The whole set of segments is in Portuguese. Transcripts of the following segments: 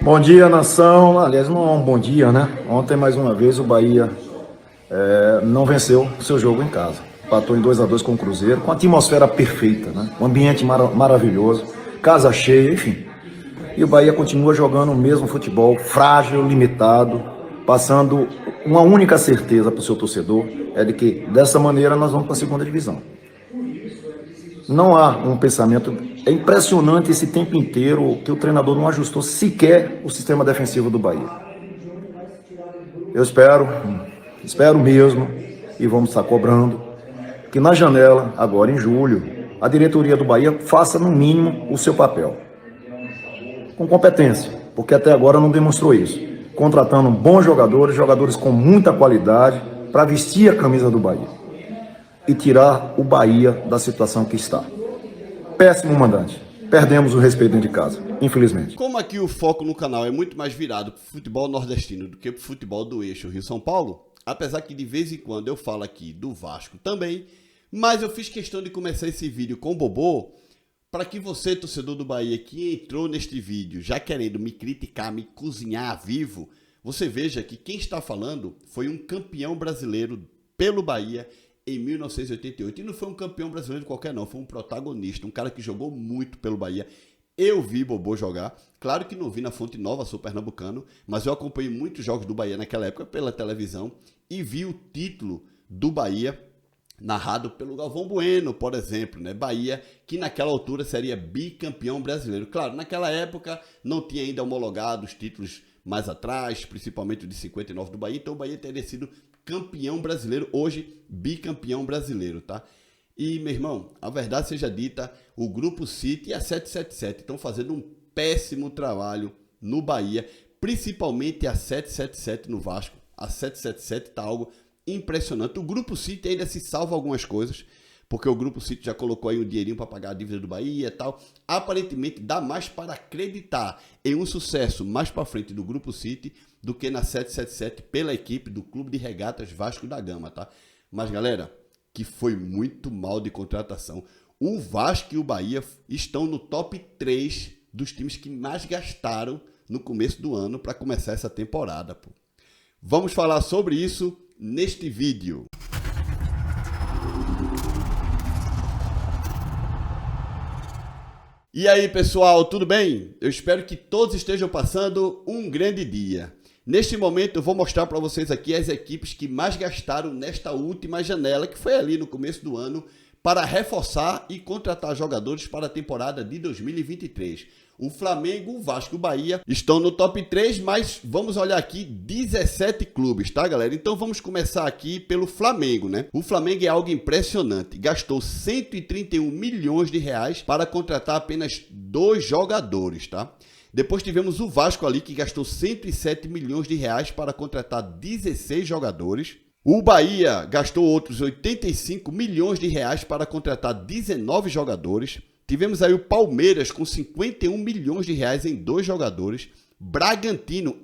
Bom dia, nação. Aliás, não é um bom dia, né? Ontem, mais uma vez, o Bahia não venceu seu jogo em casa. Empatou em 2-2 com o Cruzeiro, com a atmosfera perfeita, né? Um ambiente maravilhoso, casa cheia, enfim. E o Bahia continua jogando o mesmo futebol, frágil, limitado, passando uma única certeza para o seu torcedor, é de que dessa maneira nós vamos para a segunda divisão. Não há um pensamento. É impressionante esse tempo inteiro que o treinador não ajustou sequer o sistema defensivo do Bahia. Eu espero mesmo, e vamos estar cobrando, que na janela, agora em julho, a diretoria do Bahia faça no mínimo o seu papel. Com competência, porque até agora não demonstrou isso. Contratando bons jogadores, jogadores com muita qualidade, para vestir a camisa do Bahia. E tirar o Bahia da situação que está. Péssimo mandante. Perdemos o respeito dentro de casa, infelizmente. Como aqui o foco no canal é muito mais virado para o futebol nordestino do que para o futebol do eixo Rio-São Paulo, apesar que de vez em quando eu falo aqui do Vasco também, mas eu fiz questão de começar esse vídeo com o Bobô para que você, torcedor do Bahia, que entrou neste vídeo já querendo me criticar, me cozinhar vivo, você veja que quem está falando foi um campeão brasileiro pelo Bahia em 1988. E não foi um campeão brasileiro qualquer não, foi um protagonista, um cara que jogou muito pelo Bahia. Eu vi Bobô jogar, claro que não vi na Fonte Nova, sou pernambucano, mas eu acompanhei muitos jogos do Bahia naquela época pela televisão e vi o título do Bahia narrado pelo Galvão Bueno, por exemplo, né? Bahia, que naquela altura seria bicampeão brasileiro. Claro, naquela época não tinha ainda homologado os títulos mais atrás, principalmente o de 59 do Bahia, então o Bahia teria sido campeão brasileiro, hoje bicampeão brasileiro, tá? E, meu irmão, a verdade seja dita, o Grupo City e a 777 estão fazendo um péssimo trabalho no Bahia, principalmente a 777 no Vasco. A 777 tá algo impressionante. O Grupo City ainda se salva algumas coisas, porque o Grupo City já colocou aí um dinheirinho para pagar a dívida do Bahia e tal. Aparentemente dá mais para acreditar em um sucesso mais para frente do Grupo City do que na 777 pela equipe do Clube de Regatas Vasco da Gama, tá? Mas, galera, que foi muito mal de contratação. O Vasco e o Bahia estão no top 3 dos times que mais gastaram no começo do ano para começar essa temporada, pô. Vamos falar sobre isso neste vídeo. E aí, pessoal, tudo bem? Eu espero que todos estejam passando um grande dia. Neste momento eu vou mostrar para vocês aqui as equipes que mais gastaram nesta última janela, que foi ali no começo do ano, para reforçar e contratar jogadores para a temporada de 2023. O Flamengo, o Vasco e o Bahia estão no top 3, mas vamos olhar aqui 17 clubes, tá, galera? Então vamos começar aqui pelo Flamengo, né? O Flamengo é algo impressionante. Gastou 131 milhões de reais para contratar apenas 2 jogadores, tá? Depois tivemos o Vasco ali, que gastou 107 milhões de reais para contratar 16 jogadores. O Bahia gastou outros 85 milhões de reais para contratar 19 jogadores. Tivemos aí o Palmeiras com 51 milhões de reais em 2 jogadores. Bragantino,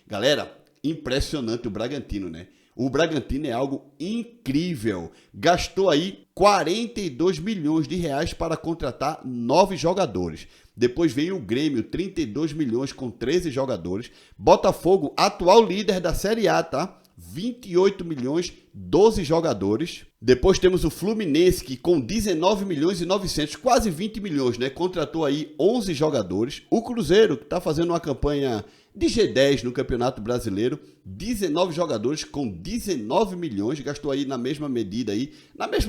galera, impressionante o Bragantino, né? O Bragantino é algo incrível. Gastou aí 42 milhões de reais para contratar 9 jogadores. Depois veio o Grêmio, 32 milhões com 13 jogadores. Botafogo, atual líder da Série A, tá? 28 milhões, 12 jogadores. Depois temos o Fluminense, que com 19 milhões e 900, quase 20 milhões, né? Contratou aí 11 jogadores. O Cruzeiro, que está fazendo uma campanha de G10 no Campeonato Brasileiro, 19 jogadores com 19 milhões, gastou aí na mesma medida aí,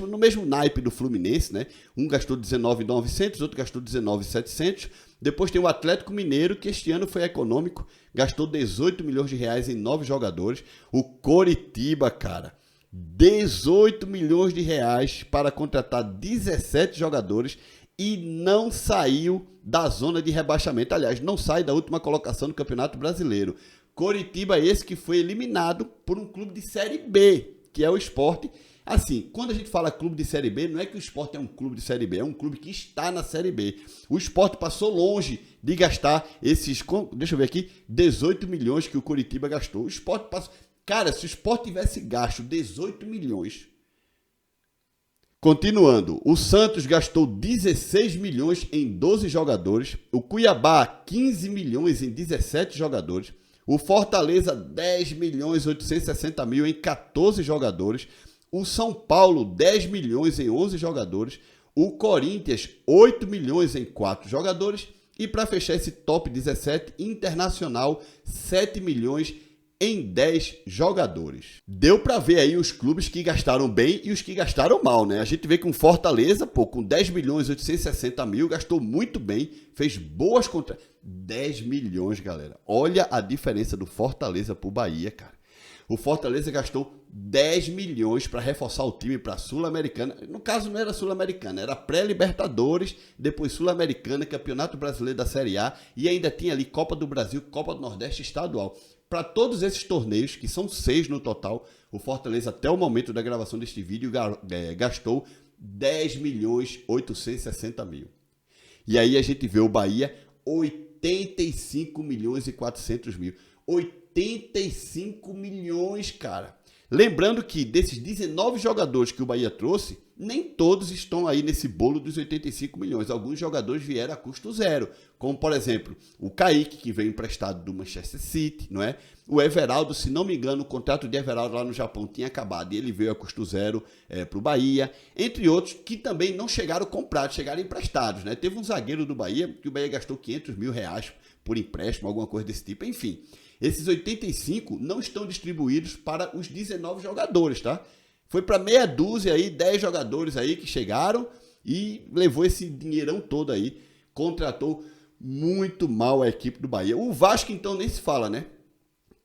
no mesmo naipe do Fluminense, né? Um gastou 19.900, outro gastou 19.700. Depois tem o Atlético Mineiro, que este ano foi econômico, gastou 18 milhões de reais em 9 jogadores. O Coritiba, cara, 18 milhões de reais para contratar 17 jogadores e não saiu da zona de rebaixamento. Aliás, não sai da última colocação do Campeonato Brasileiro. Coritiba esse que foi eliminado por um clube de Série B, que é o Sport. Assim, quando a gente fala clube de Série B, não é que o Sport é um clube de Série B, é um clube que está na Série B. O Sport passou longe de gastar esses, deixa eu ver aqui, 18 milhões que o Coritiba gastou. O Sport passou... Cara, se o Sport tivesse gasto 18 milhões Continuando, o Santos gastou 16 milhões em 12 jogadores, o Cuiabá 15 milhões em 17 jogadores, o Fortaleza 10 milhões 860 mil em 14 jogadores, o São Paulo 10 milhões em 11 jogadores, o Corinthians 8 milhões em 4 jogadores e para fechar esse top 17, Internacional 7 milhões em 10 jogadores. Deu para ver aí os clubes que gastaram bem e os que gastaram mal, né? A gente vê que um Fortaleza, pô, com 10 milhões 860 mil, gastou muito bem, fez boas contas. 10 milhões, galera. Olha a diferença do Fortaleza pro Bahia, cara. O Fortaleza gastou 10 milhões para reforçar o time para a Sul-Americana. No caso, não era Sul-Americana, era pré-Libertadores, depois Sul-Americana, Campeonato Brasileiro da Série A e ainda tinha ali Copa do Brasil, Copa do Nordeste estadual. Para todos esses torneios, que são 6 no total, o Fortaleza, até o momento da gravação deste vídeo, gastou 10 milhões 860 mil. E aí a gente vê o Bahia, 85 milhões e 400 mil. 85 milhões, cara. Lembrando que desses 19 jogadores que o Bahia trouxe, nem todos estão aí nesse bolo dos 85 milhões. Alguns jogadores vieram a custo zero, como por exemplo, o Kaique, que veio emprestado do Manchester City, não é? O Everaldo, se não me engano, o contrato de Everaldo lá no Japão tinha acabado e ele veio a custo zero para o Bahia, entre outros que também não chegaram comprados, chegaram emprestados, né? Teve um zagueiro do Bahia que o Bahia gastou 500 mil reais por empréstimo, alguma coisa desse tipo, enfim. Esses 85 não estão distribuídos para os 19 jogadores, tá? Foi para meia dúzia aí, 10 jogadores aí que chegaram e levou esse dinheirão todo aí, contratou muito mal a equipe do Bahia. O Vasco então nem se fala, né?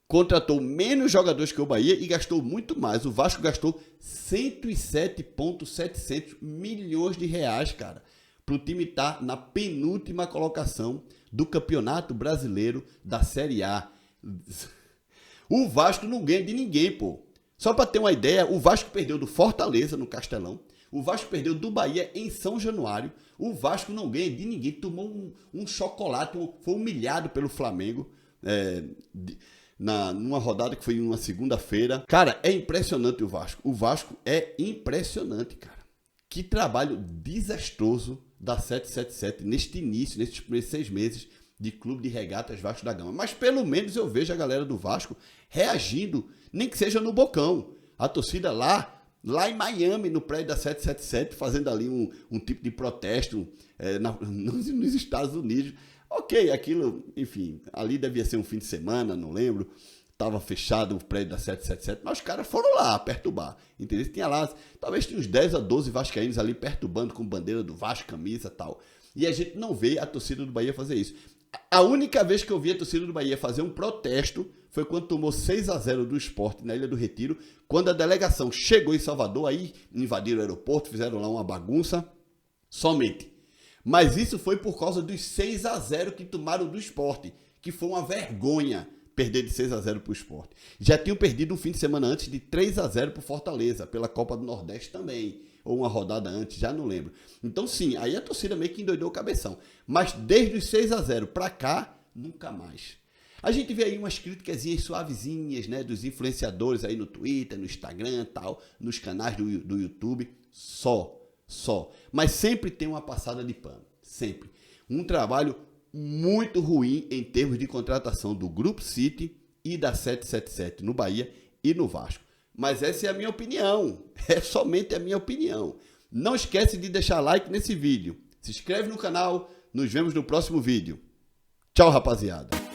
Contratou menos jogadores que o Bahia e gastou muito mais. O Vasco gastou 107,700 milhões de reais, cara, para o time estar na penúltima colocação do Campeonato Brasileiro da Série A. O Vasco não ganha de ninguém, pô. Só para ter uma ideia, o Vasco perdeu do Fortaleza no Castelão, o Vasco perdeu do Bahia em São Januário, o Vasco não ganha de ninguém, tomou um chocolate, foi humilhado pelo Flamengo numa rodada que foi em uma segunda-feira. Cara, é impressionante o Vasco é impressionante, cara. Que trabalho desastroso da 777 neste início, nesses primeiros 6 meses de Clube de Regatas Vasco da Gama. Mas pelo menos eu vejo a galera do Vasco reagindo, nem que seja no Bocão. A torcida lá em Miami, no prédio da 777, fazendo ali um tipo de protesto nos Estados Unidos. Ok, aquilo, enfim, ali devia ser um fim de semana, não lembro. Estava fechado o prédio da 777, mas os caras foram lá perturbar, entendeu? Tinha lá, talvez tinha uns 10 a 12 vascaínos ali perturbando com bandeira do Vasco, camisa e tal. E a gente não vê a torcida do Bahia fazer isso. A única vez que eu vi a torcida do Bahia fazer um protesto foi quando tomou 6-0 do Sport na Ilha do Retiro, quando a delegação chegou em Salvador, aí invadiram o aeroporto, fizeram lá uma bagunça, somente. Mas isso foi por causa dos 6-0 que tomaram do Sport, que foi uma vergonha perder de 6-0 para o Sport. Já tinham perdido um fim de semana antes de 3-0 para o Fortaleza, pela Copa do Nordeste também, ou uma rodada antes, já não lembro. Então sim, aí a torcida meio que endoidou o cabeção. Mas desde os 6-0 para cá, nunca mais. A gente vê aí umas críticas suavezinhas, né, dos influenciadores aí no Twitter, no Instagram, tal, nos canais do YouTube, só. Mas sempre tem uma passada de pano, sempre. Um trabalho muito ruim em termos de contratação do Grupo City e da 777 no Bahia e no Vasco. Mas essa é a minha opinião, é somente a minha opinião. Não esquece de deixar like nesse vídeo, se inscreve no canal, nos vemos no próximo vídeo. Tchau, rapaziada.